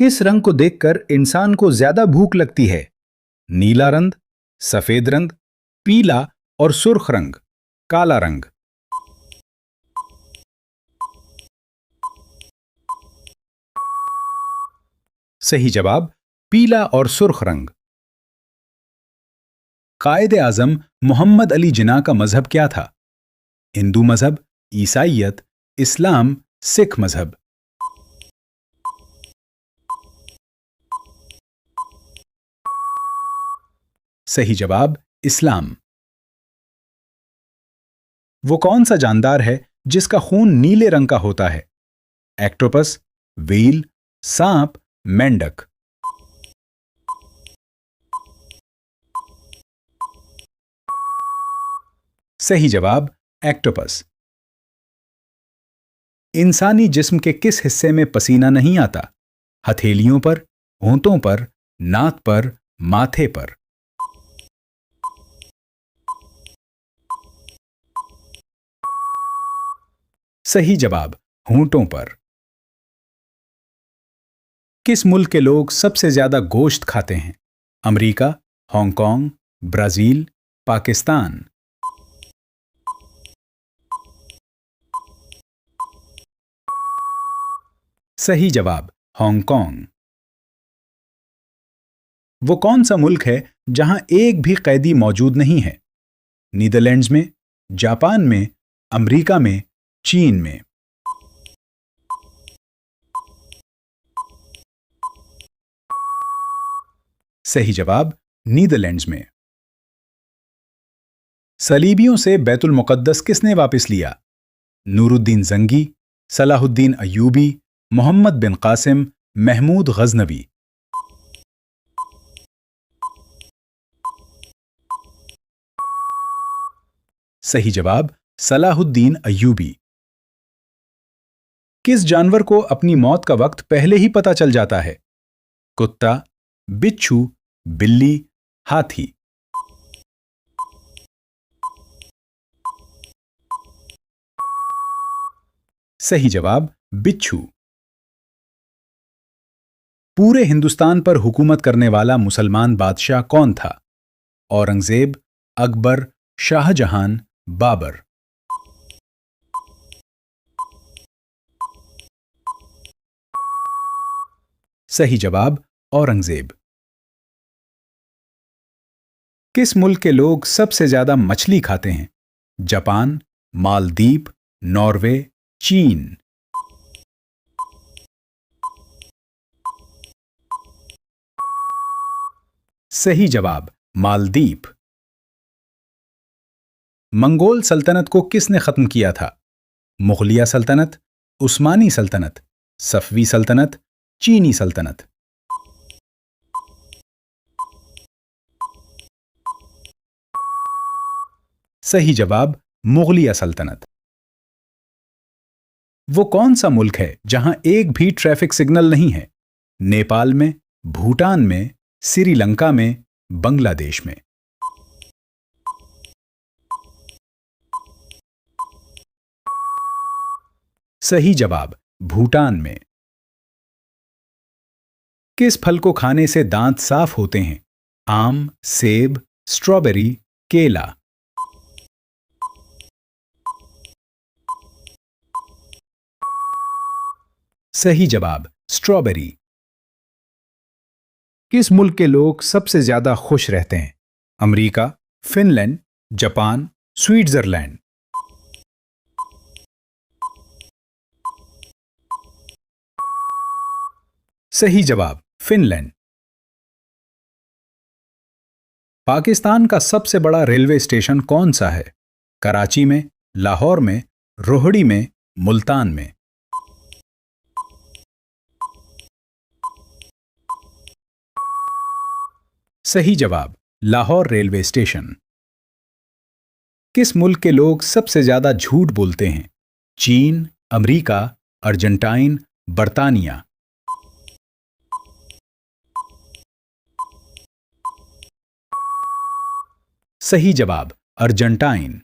किस रंग को देखकर इंसान को ज्यादा भूख लगती है? नीला रंग, सफेद रंग, पीला और सुर्ख रंग, काला रंग। सही जवाब पीला और सुर्ख रंग। कायदे आजम मोहम्मद अली जिन्ना का मजहब क्या था? हिंदू मजहब, ईसाइयत, इस्लाम, सिख मजहब। सही जवाब इस्लाम। वो कौन सा जानदार है जिसका खून नीले रंग का होता है? एक्टोपस, व्हेल, सांप, मेंढक। सही जवाब एक्टोपस। इंसानी जिस्म के किस हिस्से में पसीना नहीं आता? हथेलियों पर, होंठों पर, नाक पर, माथे पर। सही जवाब होंठों पर। किस मुल्क के लोग सबसे ज्यादा गोश्त खाते हैं? America, Hong Kong, Brazil, Pakistan. सही जवाब हांगकांग। वो कौन सा मुल्क है जहां एक भी कैदी मौजूद नहीं है? नीदरलैंड्स में, जापान में, अमेरिका में, चीन में। सही जवाब नीदरलैंड्स में। सलीबियों से बैतुल मुक़द्दस किसने वापस लिया? नूरुद्दीन जंगी, सलाहुद्दीन अयूबी, मोहम्मद बिन कासिम, महमूद गजनवी। सही जवाब सलाहुद्दीन अयूबी। किस जानवर को अपनी मौत का वक्त पहले ही पता चल जाता है? कुत्ता, बिच्छू, बिल्ली, हाथी। सही जवाब बिच्छू। पूरे हिंदुस्तान पर हुकूमत करने वाला मुसलमान बादशाह कौन था? औरंगजेब, अकबर, शाहजहां, बाबर। सही जवाब औरंगजेब। किस मुल्क के लोग सबसे ज्यादा मछली खाते हैं? जापान, मालदीव, नॉर्वे, चीन। सही जवाब मालदीव। मंगोल सल्तनत को किसने खत्म किया था? मुगलिया सल्तनत, उस्मानी सल्तनत, सफवी सल्तनत, चीनी सल्तनत। सही जवाब मुगलिया सल्तनत। वो कौन सा मुल्क है जहां एक भी ट्रैफिक सिग्नल नहीं है? नेपाल में, भूटान में, श्रीलंका में, बांग्लादेश में। सही जवाब भूटान में। किस फल को खाने से दांत साफ होते हैं? आम, सेब, स्ट्रॉबेरी, केला। सही जवाब स्ट्रॉबेरी। किस मुल्क के लोग सबसे ज्यादा खुश रहते हैं? America, Finland, Japan, Switzerland. सही जवाब फिनलैंड। पाकिस्तान का सबसे बड़ा रेलवे स्टेशन कौन सा है? कराची में, लाहौर में, रोहड़ी में, मुल्तान में। सही जवाब लाहौर रेलवे स्टेशन। किस मुल्क के लोग सबसे ज्यादा झूठ बोलते हैं? चीन, अमेरिका, अर्जेंटाइन, बर्तानिया। सही जवाब अर्जेंटाइन।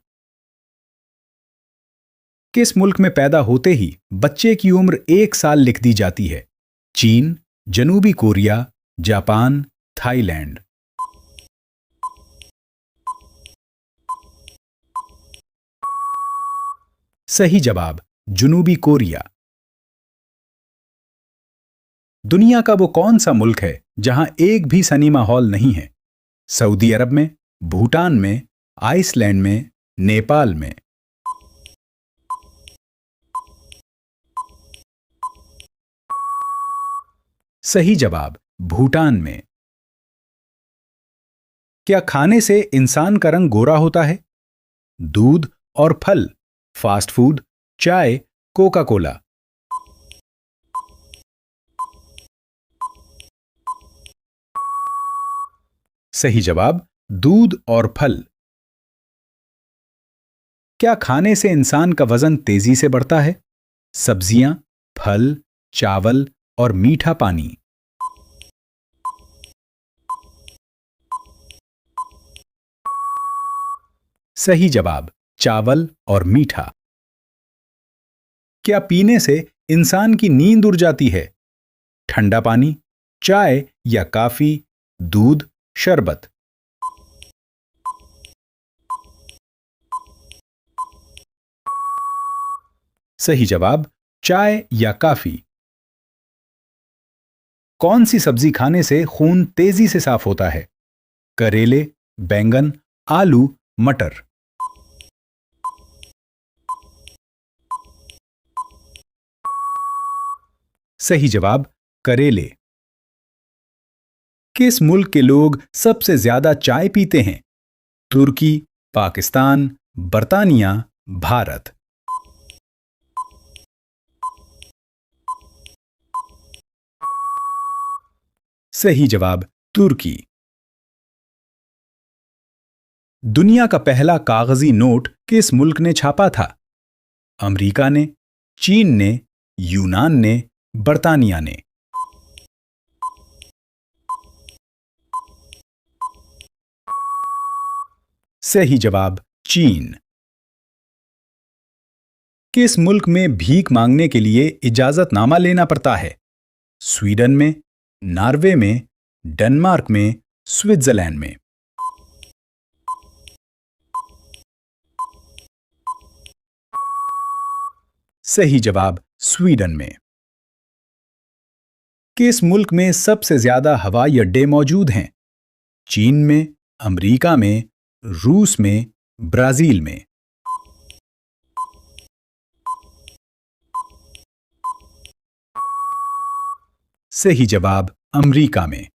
किस मुल्क में पैदा होते ही बच्चे की उम्र 1 साल लिख दी जाती है? चीन, जनूबी कोरिया, जापान, थाईलैंड। सही जवाब, जनूबी कोरिया। दुनिया का वो कौन सा मुल्क है जहां एक भी सिनेमा हॉल नहीं है? सऊदी अरब में, भूटान में, आइसलैंड में, नेपाल में। सही जवाब, भूटान में। क्या खाने से इंसान का रंग गोरा होता है? दूध और फल, फास्ट फूड, चाय, कोका कोला। सही जवाब, दूध और फल। क्या खाने से इंसान का वजन तेजी से बढ़ता है? सब्जियां, फल, चावल और मीठा पानी। सही जवाब, चावल और मीठा। क्या पीने से इंसान की नींद उड़ जाती है? ठंडा पानी, चाय या कॉफी, दूध, शरबत। सही जवाब, चाय या कॉफी। कौन सी सब्जी खाने से खून तेजी से साफ होता है? करेले, बैंगन, आलू, मटर। सही जवाब, करेले। किस मुल्क के लोग सबसे ज्यादा चाय पीते हैं? तुर्की, पाकिस्तान, बर्तानिया, भारत। सही जवाब, तुर्की। दुनिया का पहला कागजी नोट किस मुल्क ने छापा था? अमेरिका ने, चीन ने, यूनान ने, बर्तानिया ने। सही जवाब, चीन। किस मुल्क में भीख मांगने के लिए इजाजतनामा लेना पड़ता है? स्वीडन में, नॉर्वे में, डेनमार्क में, स्विट्जरलैंड में। सही जवाब, स्वीडन में। किस मुल्क में सबसे ज्यादा हवाई अड्डे मौजूद हैं? चीन में, अमेरिका में, रूस में, ब्राजील में। सही जवाब, अमेरिका में।